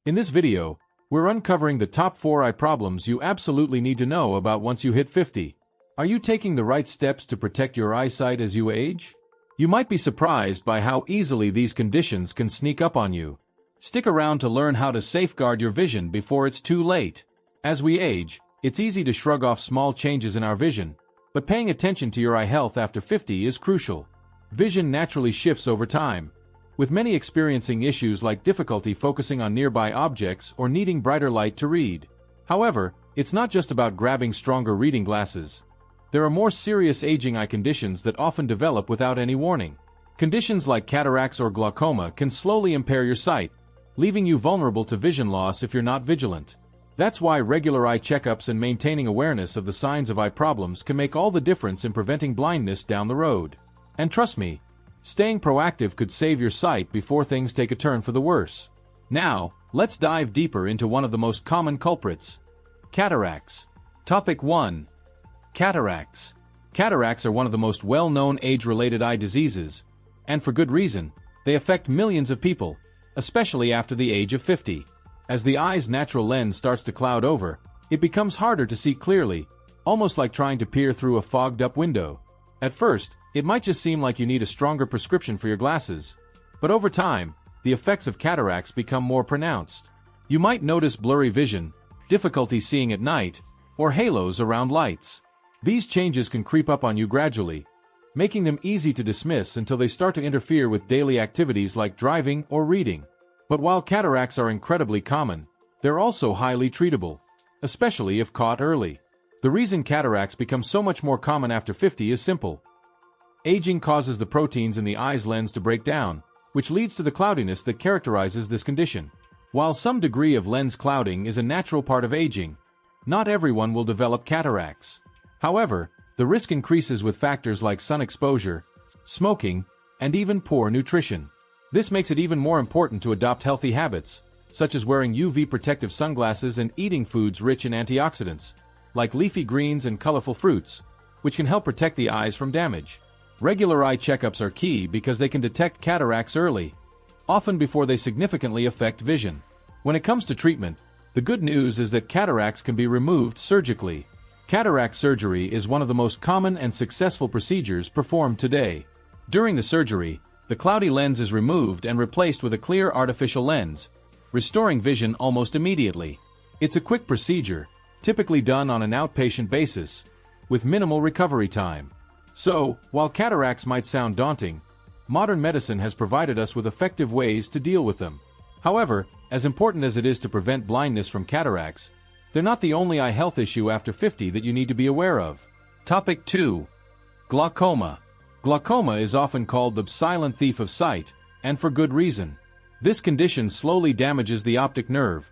In this video, we're uncovering the top 4 eye problems you absolutely need to know about once you hit 50. Are you taking the right steps to protect your eyesight as you age? You might be surprised by how easily these conditions can sneak up on you. Stick around to learn how to safeguard your vision before it's too late. As we age, it's easy to shrug off small changes in our vision, but paying attention to your eye health after 50 is crucial. Vision naturally shifts over time, with many experiencing issues like difficulty focusing on nearby objects or needing brighter light to read. However, it's not just about grabbing stronger reading glasses. There are more serious aging eye conditions that often develop without any warning. Conditions like cataracts or glaucoma can slowly impair your sight, leaving you vulnerable to vision loss if you're not vigilant. That's why regular eye checkups and maintaining awareness of the signs of eye problems can make all the difference in preventing blindness down the road. And trust me, staying proactive could save your sight before things take a turn for the worse. Now, let's dive deeper into one of the most common culprits: cataracts. Topic 1. Cataracts. Cataracts are one of the most well-known age-related eye diseases, and for good reason. They affect millions of people, especially after the age of 50. As the eye's natural lens starts to cloud over, it becomes harder to see clearly, almost like trying to peer through a fogged-up window. At first, it might just seem like you need a stronger prescription for your glasses, but over time, the effects of cataracts become more pronounced. You might notice blurry vision, difficulty seeing at night, or halos around lights. These changes can creep up on you gradually, making them easy to dismiss until they start to interfere with daily activities like driving or reading. But while cataracts are incredibly common, they're also highly treatable, especially if caught early. The reason cataracts become so much more common after 50 is simple. Aging causes the proteins in the eye's lens to break down, which leads to the cloudiness that characterizes this condition. While some degree of lens clouding is a natural part of aging, not everyone will develop cataracts. However, the risk increases with factors like sun exposure, smoking, and even poor nutrition. This makes it even more important to adopt healthy habits, such as wearing UV protective sunglasses and eating foods rich in antioxidants, like leafy greens and colorful fruits, which can help protect the eyes from damage. Regular eye checkups are key because they can detect cataracts early, often before they significantly affect vision. When it comes to treatment, the good news is that cataracts can be removed surgically. Cataract surgery is one of the most common and successful procedures performed today. During the surgery, the cloudy lens is removed and replaced with a clear artificial lens, restoring vision almost immediately. It's a quick procedure, typically done on an outpatient basis, with minimal recovery time. So, while cataracts might sound daunting, modern medicine has provided us with effective ways to deal with them. However, as important as it is to prevent blindness from cataracts, they're not the only eye health issue after 50 that you need to be aware of. Topic 2. Glaucoma. Glaucoma is often called the silent thief of sight, and for good reason. This condition slowly damages the optic nerve,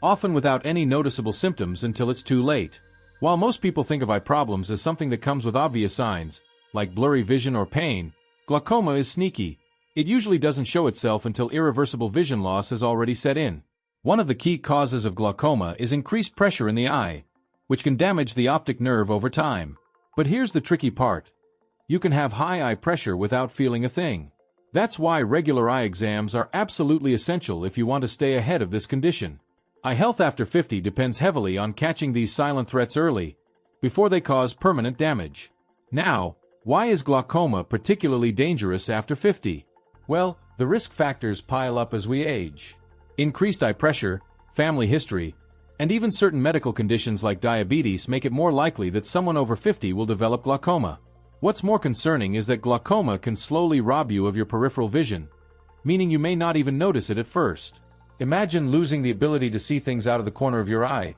often without any noticeable symptoms until it's too late. While most people think of eye problems as something that comes with obvious signs, like blurry vision or pain, glaucoma is sneaky. It usually doesn't show itself until irreversible vision loss has already set in. One of the key causes of glaucoma is increased pressure in the eye, which can damage the optic nerve over time. But here's the tricky part. You can have high eye pressure without feeling a thing. That's why regular eye exams are absolutely essential if you want to stay ahead of this condition. Eye health after 50 depends heavily on catching these silent threats early, before they cause permanent damage. Now, why is glaucoma particularly dangerous after 50? Well, the risk factors pile up as we age. Increased eye pressure, family history, and even certain medical conditions like diabetes make it more likely that someone over 50 will develop glaucoma. What's more concerning is that glaucoma can slowly rob you of your peripheral vision, meaning you may not even notice it at first. Imagine losing the ability to see things out of the corner of your eye.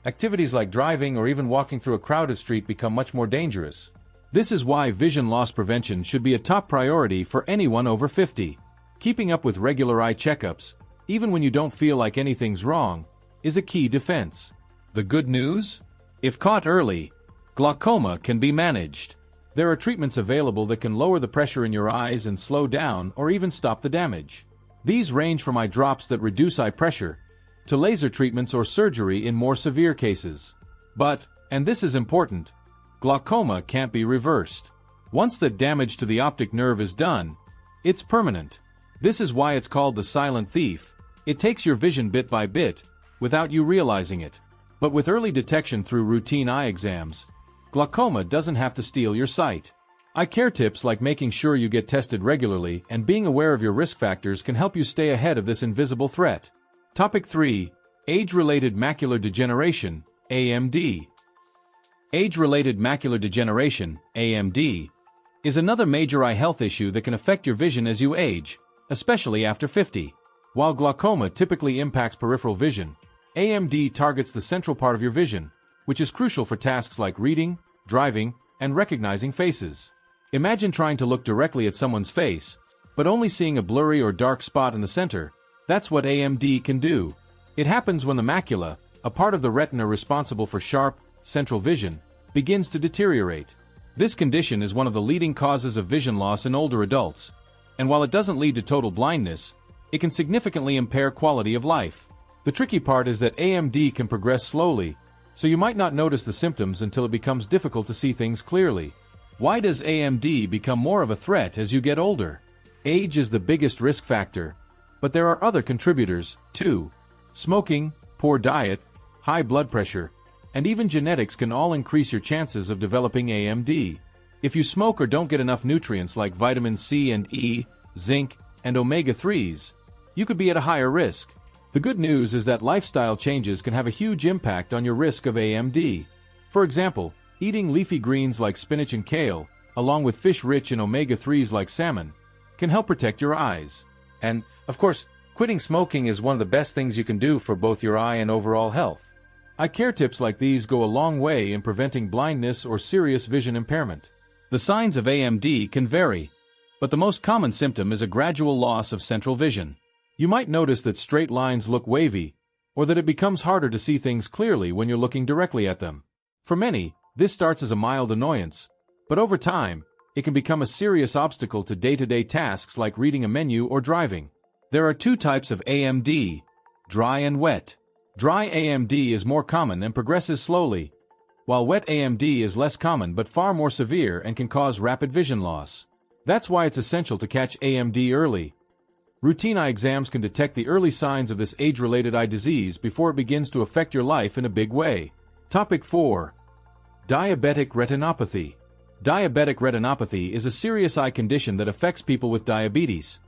Activities like driving or even walking through a crowded street become much more dangerous. This is why vision loss prevention should be a top priority for anyone over 50. Keeping up with regular eye checkups, even when you don't feel like anything's wrong, is a key defense. The good news? If caught early, glaucoma can be managed. There are treatments available that can lower the pressure in your eyes and slow down or even stop the damage. These range from eye drops that reduce eye pressure, to laser treatments or surgery in more severe cases. But, and this is important, glaucoma can't be reversed. Once the damage to the optic nerve is done, it's permanent. This is why it's called the silent thief, It takes your vision bit by bit, without you realizing it. But with early detection through routine eye exams, glaucoma doesn't have to steal your sight. Eye care tips like making sure you get tested regularly and being aware of your risk factors can help you stay ahead of this invisible threat. Topic 3. Age-related macular degeneration, AMD. Age-related macular degeneration, AMD, is another major eye health issue that can affect your vision as you age, especially after 50. While glaucoma typically impacts peripheral vision, AMD targets the central part of your vision, which is crucial for tasks like reading, driving, and recognizing faces. Imagine trying to look directly at someone's face, but only seeing a blurry or dark spot in the center. That's what AMD can do. It happens when the macula, a part of the retina responsible for sharp, central vision, begins to deteriorate. This condition is one of the leading causes of vision loss in older adults, and while it doesn't lead to total blindness, it can significantly impair quality of life. The tricky part is that AMD can progress slowly, so you might not notice the symptoms until it becomes difficult to see things clearly. Why does AMD become more of a threat as you get older? Age is the biggest risk factor, but there are other contributors, too. Smoking, poor diet, high blood pressure, and even genetics can all increase your chances of developing AMD. If you smoke or don't get enough nutrients like vitamin C and E, zinc, and omega-3s, you could be at a higher risk. The good news is that lifestyle changes can have a huge impact on your risk of AMD. For example, eating leafy greens like spinach and kale, along with fish rich in omega-3s like salmon, can help protect your eyes. And, of course, quitting smoking is one of the best things you can do for both your eye and overall health. Eye care tips like these go a long way in preventing blindness or serious vision impairment. The signs of AMD can vary, but the most common symptom is a gradual loss of central vision. You might notice that straight lines look wavy, or that it becomes harder to see things clearly when you're looking directly at them. For many, this starts as a mild annoyance, but over time, it can become a serious obstacle to day-to-day tasks like reading a menu or driving. There are two types of AMD, dry and wet. Dry AMD is more common and progresses slowly, while wet AMD is less common but far more severe and can cause rapid vision loss. That's why it's essential to catch AMD early. Routine eye exams can detect the early signs of this age-related eye disease before it begins to affect your life in a big way. Topic 4. Diabetic retinopathy. Diabetic retinopathy is a serious eye condition that affects people with diabetes,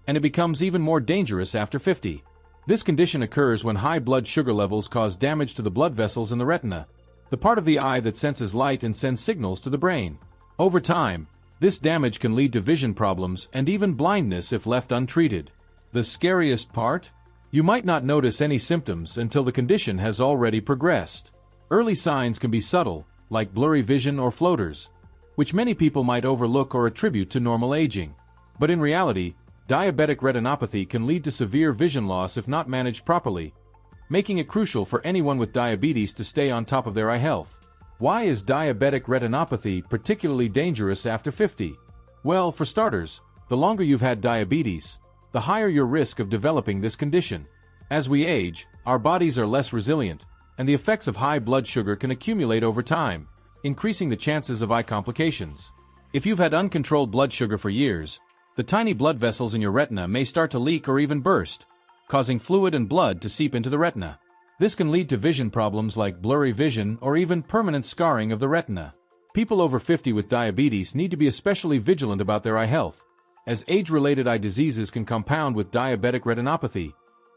and it becomes even more dangerous after 50. This condition occurs when high blood sugar levels cause damage to the blood vessels in the retina, the part of the eye that senses light and sends signals to the brain. Over time, this damage can lead to vision problems and even blindness if left untreated. The scariest part? You might not notice any symptoms until the condition has already progressed. Early signs can be subtle, like blurry vision or floaters, which many people might overlook or attribute to normal aging. But in reality, diabetic retinopathy can lead to severe vision loss if not managed properly, making it crucial for anyone with diabetes to stay on top of their eye health. Why is diabetic retinopathy particularly dangerous after 50? Well, for starters, the longer you've had diabetes, the higher your risk of developing this condition. As we age, our bodies are less resilient, and the effects of high blood sugar can accumulate over time, increasing the chances of eye complications. If you've had uncontrolled blood sugar for years, the tiny blood vessels in your retina may start to leak or even burst, causing fluid and blood to seep into the retina. This can lead to vision problems like blurry vision or even permanent scarring of the retina. People over 50 with diabetes need to be especially vigilant about their eye health, as age-related eye diseases can compound with diabetic retinopathy,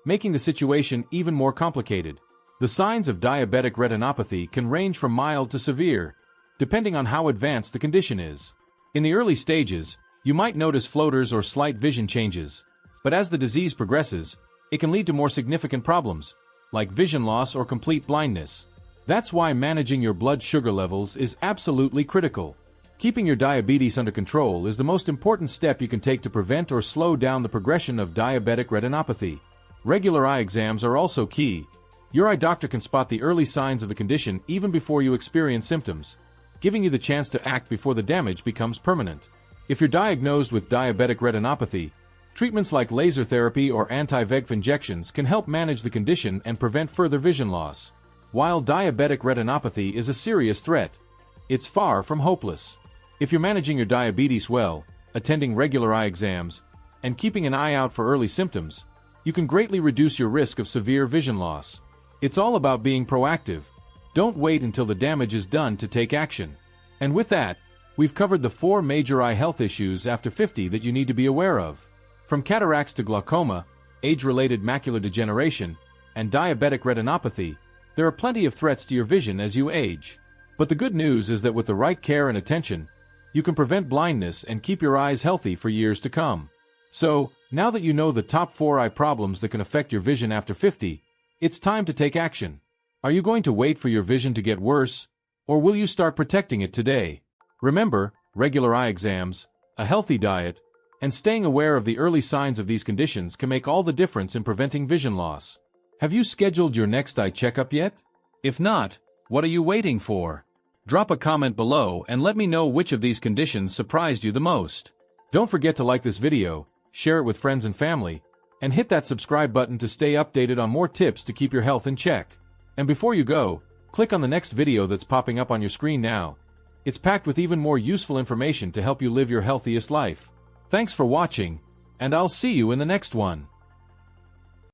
making the situation even more complicated. The signs of diabetic retinopathy can range from mild to severe, depending on how advanced the condition is. In the early stages, you might notice floaters or slight vision changes, but as the disease progresses, it can lead to more significant problems, like vision loss or complete blindness. That's why managing your blood sugar levels is absolutely critical. Keeping your diabetes under control is the most important step you can take to prevent or slow down the progression of diabetic retinopathy. Regular eye exams are also key. Your eye doctor can spot the early signs of the condition even before you experience symptoms, giving you the chance to act before the damage becomes permanent. If you're diagnosed with diabetic retinopathy, treatments like laser therapy or anti-VEGF injections can help manage the condition and prevent further vision loss. While diabetic retinopathy is a serious threat, it's far from hopeless. If you're managing your diabetes well, attending regular eye exams, and keeping an eye out for early symptoms, you can greatly reduce your risk of severe vision loss. It's all about being proactive. Don't wait until the damage is done to take action. And with that, we've covered the 4 major eye health issues after 50 that you need to be aware of. From cataracts to glaucoma, age-related macular degeneration, and diabetic retinopathy, there are plenty of threats to your vision as you age. But the good news is that with the right care and attention, you can prevent blindness and keep your eyes healthy for years to come. So, now that you know the top 4 eye problems that can affect your vision after 50, it's time to take action. Are you going to wait for your vision to get worse, or will you start protecting it today? Remember, regular eye exams, a healthy diet, and staying aware of the early signs of these conditions can make all the difference in preventing vision loss. Have you scheduled your next eye checkup yet? If not, what are you waiting for? Drop a comment below and let me know which of these conditions surprised you the most. Don't forget to like this video, share it with friends and family, and hit that subscribe button to stay updated on more tips to keep your health in check. And before you go, click on the next video that's popping up on your screen now. It's packed with even more useful information to help you live your healthiest life. Thanks for watching, and I'll see you in the next one.